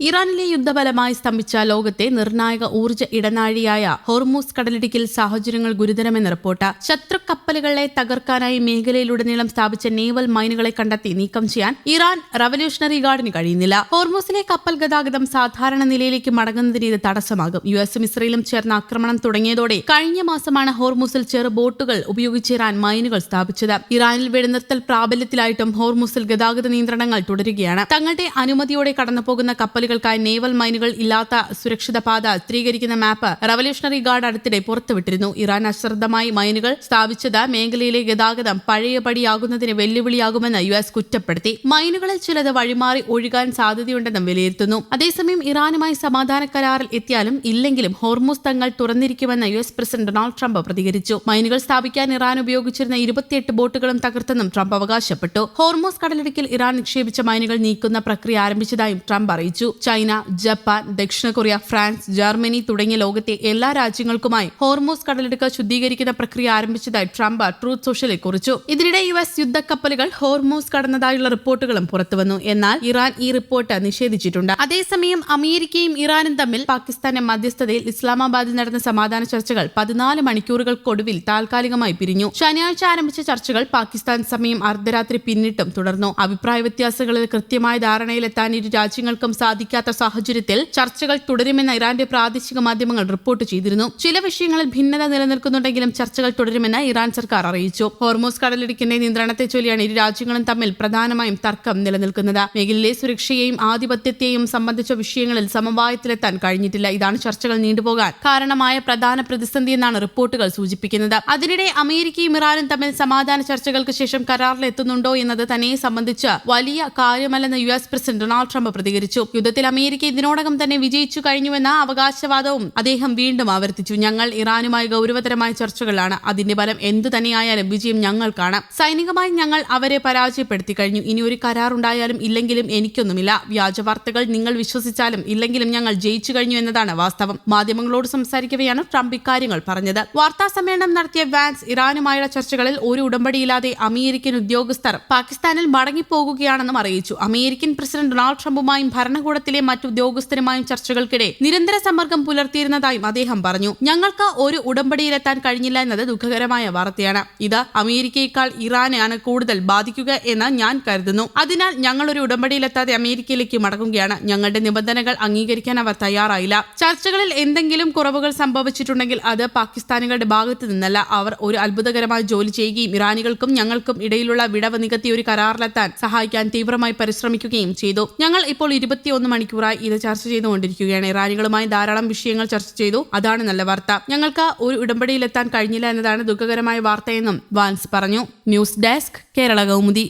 ഇറാനിലെ യുദ്ധഫലമായി സ്തംഭിച്ച ലോകത്തെ നിർണായക ഊർജ്ജ ഇടനാഴിയായ ഹോർമൂസ് കടലിടുക്കിൽ സാഹചര്യങ്ങൾ ഗുരുതരമെന്ന് റിപ്പോർട്ട്. ശത്രു കപ്പലുകളെ തകർക്കാനായി മേഖലയിലുടനീളം സ്ഥാപിച്ച നേവൽ മൈനുകളെ കണ്ടെത്തി നീക്കം ചെയ്യാൻ ഇറാൻ റവല്യൂഷണറി ഗാർഡിന് കഴിയുന്നില്ല. ഹോർമൂസിലെ കപ്പൽ ഗതാഗതം സാധാരണ നിലയിലേക്ക് മടങ്ങുന്നതിന് ഇത് തടസ്സമാകും. യുഎസും ഇസ്രയേലും ചേർന്ന് ആക്രമണം തുടങ്ങിയതോടെ കഴിഞ്ഞ മാസമാണ് ഹോർമൂസിൽ ചെറു ബോട്ടുകൾ ഉപയോഗിച്ച് ഇറാൻ മൈനുകൾ സ്ഥാപിച്ചത്. ഇറാനിൽ വെടിനിർത്തൽ പ്രാബല്യത്തിലായിട്ടും ഹോർമൂസിൽ ഗതാഗത നിയന്ത്രണങ്ങൾ തുടരുകയാണ്. തങ്ങളുടെ അനുമതിയോടെ കടന്നുപോകുന്ന കപ്പലുകൾക്കായി നേവൽ മൈനുകൾ ഇല്ലാത്ത സുരക്ഷിത പാത ചിത്രീകരിക്കുന്ന മാപ്പ് റവല്യൂഷണറി ഗാർഡ് അടുത്തിടെ പുറത്തുവിട്ടിരുന്നു. ഇറാൻ അശ്രദ്ധമായി മൈനുകൾ സ്ഥാപിച്ചത് മേഖലയിലെ ഗതാഗതം പഴയപടിയാകുന്നതിന് വെല്ലുവിളിയാകുമെന്ന് യുഎസ് കുറ്റപ്പെടുത്തി. മൈനുകളിൽ ചിലത് വഴിമാറി ഒഴുകാൻ സാധ്യതയുണ്ടെന്നും വിലയിരുത്തുന്നു. അതേസമയം ഇറാനുമായി സമാധാന കരാറിൽ എത്തിയാലും ഇല്ലെങ്കിലും ഹോർമൂസ് തങ്ങൾ തുറന്നിരിക്കുമെന്ന് യുഎസ് പ്രസിഡന്റ് ഡൊണാൾഡ് ട്രംപ് പ്രതികരിച്ചു. മൈനുകൾ സ്ഥാപിക്കാൻ ഇറാൻ ഉപയോഗിച്ചിരുന്ന 28 ബോട്ടുകളും തകർത്തെന്നും ട്രംപ് അവകാശപ്പെട്ടു. ഹോർമൂസ് കടലിടുക്കിൽ ഇറാൻ നിക്ഷേപിച്ച മൈനുകൾ നീക്കുന്ന പ്രക്രിയ ആരംഭിച്ചതായും ട്രംപ് അറിയിച്ചു. ചൈന, ജപ്പാൻ, ദക്ഷിണ കൊറിയ, ഫ്രാൻസ്, ജർമ്മനി തുടങ്ങിയ ലോകത്തെ എല്ലാ രാജ്യങ്ങൾക്കുമായി ഹോർമൂസ് കടലിടുക്ക് ശുദ്ധീകരിക്കുന്ന പ്രക്രിയ ആരംഭിച്ചതായി ട്രംപ് ട്രൂത്ത് സോഷ്യലിൽ കുറിച്ചു. ഇതിനിടെ യുഎസ് യുദ്ധക്കപ്പലുകൾ ഹോർമൂസ് കടന്നതായുള്ള റിപ്പോർട്ടുകളും പുറത്തുവന്നു. എന്നാൽ ഇറാൻ ഈ റിപ്പോർട്ട് നിഷേധിച്ചിട്ടുണ്ട്. അതേസമയം അമേരിക്കയും ഇറാനും തമ്മിൽ പാകിസ്ഥാന്റെ മധ്യസ്ഥതയിൽ ഇസ്ലാമാബാദിൽ നടന്ന സമാധാന ചർച്ചകൾ 14 മണിക്കൂറുകൾക്കൊടുവിൽ താൽക്കാലികമായി പിരിഞ്ഞു. ശനിയാഴ്ച ആരംഭിച്ച ചർച്ചകൾ പാകിസ്ഥാൻ സമയം അർദ്ധരാത്രി പിന്നിട്ടും തുടർന്നു. അഭിപ്രായ വ്യത്യാസങ്ങളിൽ കൃത്യമായ ധാരണയിലെത്താൻ ഇരു രാജ്യങ്ങൾക്കും സാധിക്കാത്ത സാഹചര്യത്തിൽ ചർച്ചകൾ തുടരുമെന്ന് ഇറാന്റെ പ്രാദേശിക മാധ്യമങ്ങൾ റിപ്പോർട്ട് ചെയ്തിരുന്നു. ചില വിഷയങ്ങളിൽ ഭിന്നത നിലനിൽക്കുന്നുണ്ടെങ്കിലും ചർച്ചകൾ തുടരുമെന്ന് ഇറാൻ സർക്കാർ അറിയിച്ചു. ഹോർമൂസ് കടലിടുക്കിന്റെ നിയന്ത്രണത്തെ ചൊല്ലിയാണ് ഇരു രാജ്യങ്ങളും തമ്മിൽ പ്രധാനമായും തർക്കം നിലനിൽക്കുന്നത്. മേഖലയിലെ സുരക്ഷയെയും ആധിപത്യത്തെയും സംബന്ധിച്ച വിഷയങ്ങളിൽ സമവായത്തിലെത്താൻ കഴിഞ്ഞിട്ടില്ല. ഇതാണ് ചർച്ചകൾ നീണ്ടുപോകാൻ കാരണമായ പ്രധാന പ്രതിസന്ധിയെന്നാണ് റിപ്പോർട്ടുകൾ സൂചിപ്പിക്കുന്നത്. അതിനിടെ അമേരിക്കയും ഇറാനും തമ്മിൽ സമാധാന ചർച്ചകൾക്ക് ശേഷം കരാറിലെത്തുന്നുണ്ടോ എന്നത് തന്നെ സംബന്ധിച്ച് വലിയ കാര്യമല്ലെന്ന് യുഎസ് പ്രസിഡന്റ് ഡൊണാൾഡ് ട്രംപ് പ്രതികരിച്ചു. യുദ്ധത്തിൽ അമേരിക്ക ഇതിനോടകം തന്നെ വിജയിച്ചു കഴിഞ്ഞുവെന്ന അവകാശവാദവും അദ്ദേഹം വീണ്ടും ആവർത്തിച്ചു. ഞങ്ങൾ ഇറാനുമായി ഗൗരവതരമായ ചർച്ചകളാണ്. അതിന്റെ ഫലം എന്തു തന്നെയായാലും വിജയം ഞങ്ങൾക്കാണ്. സൈനികമായി ഞങ്ങൾ അവരെ പരാജയപ്പെടുത്തി കഴിഞ്ഞു. ഇനി ഒരു കരാറുണ്ടായാലും ഇല്ലെങ്കിലും എനിക്കൊന്നുമില്ല. വ്യാജ വാർത്തകൾ നിങ്ങൾ വിശ്വസിച്ചാലും ഇല്ലെങ്കിലും ഞങ്ങൾ ജയിച്ചു കഴിഞ്ഞു എന്നതാണ് വാസ്തവം. മാധ്യമങ്ങളോട് സംസാരിക്കവെയാണ് ട്രംപ് ഇക്കാര്യങ്ങൾ പറഞ്ഞത്. വാർത്താ സമ്മേളനം നടത്തിയ വാൻസ് ഇറാനുമായുള്ള ചർച്ചകളിൽ ഒരു ഉടമ്പടിയില്ലാതെ അമേരിക്കൻ ഉദ്യോഗസ്ഥർ പാകിസ്ഥാനിൽ മടങ്ങിപ്പോകുകയാണെന്നും അറിയിച്ചു. അമേരിക്കൻ പ്രസിഡന്റ് ഡൊണാൾഡ് ട്രംപുമായും ഭരണകൂടത്തിലെ മറ്റു ഉദ്യോഗസ്ഥരുമായും ചർച്ചകൾക്കിടെ നിരന്തര സമ്പർക്കം പുലർത്തിയിരുന്നതായും അദ്ദേഹം പറഞ്ഞു. ഞങ്ങൾക്ക് ഒരു ഉടമ്പടിയിലെത്താൻ കഴിഞ്ഞില്ല എന്നത് ദുഃഖകരമായ വാർത്തയാണ്. ഇത് അമേരിക്കയേക്കാൾ ഇറാനെയാണ് കൂടുതൽ ബാധിക്കുക എന്ന് ഞാൻ കരുതുന്നു. അതിനാൽ ഞങ്ങൾ ഒരു ഉടമ്പടിയിലെത്താതെ അമേരിക്കയിലേക്ക് മടങ്ങുകയാണ്. ഞങ്ങളുടെ നിബന്ധനകൾ അംഗീകരിക്കാൻ അവർ തയ്യാറായില്ല. ചർച്ചകളിൽ എന്തെങ്കിലും കുറവുകൾ സംഭവിച്ചിട്ടുണ്ടെങ്കിൽ അത് പാകിസ്ഥാനികളുടെ ഭാഗത്തു നിന്നല്ല. അവർ ഒരു അത്ഭുതകരമായ ജോലി ചെയ്യുകയും ഇറാനികൾക്കും ഞങ്ങൾക്കും ഇടയിലുള്ള വിടവ് നികത്തി ഒരു കരാറിലെത്താൻ സഹായിക്കാൻ തീവ്രമായി പരിശ്രമിക്കുകയും ചെയ്തു. ഞങ്ങൾ ഇപ്പോൾ 21 മണിക്കൂറായി ഇത് ചർച്ച ചെയ്തുകൊണ്ടിരിക്കുകയാണ്. ഇറാനികളുമായി ധാരാളം വിഷയങ്ങൾ ചർച്ച ചെയ്തു. അതാണ് നല്ല വാർത്ത. ഞങ്ങൾക്ക് ഒരു ഉടമ്പടിയിലെത്താൻ കഴിഞ്ഞില്ല എന്നതാണ് ദുഃഖകരമായ വാർത്തയെന്നും വാൻസ് പറഞ്ഞു. News desk, Kerala Kaumudi.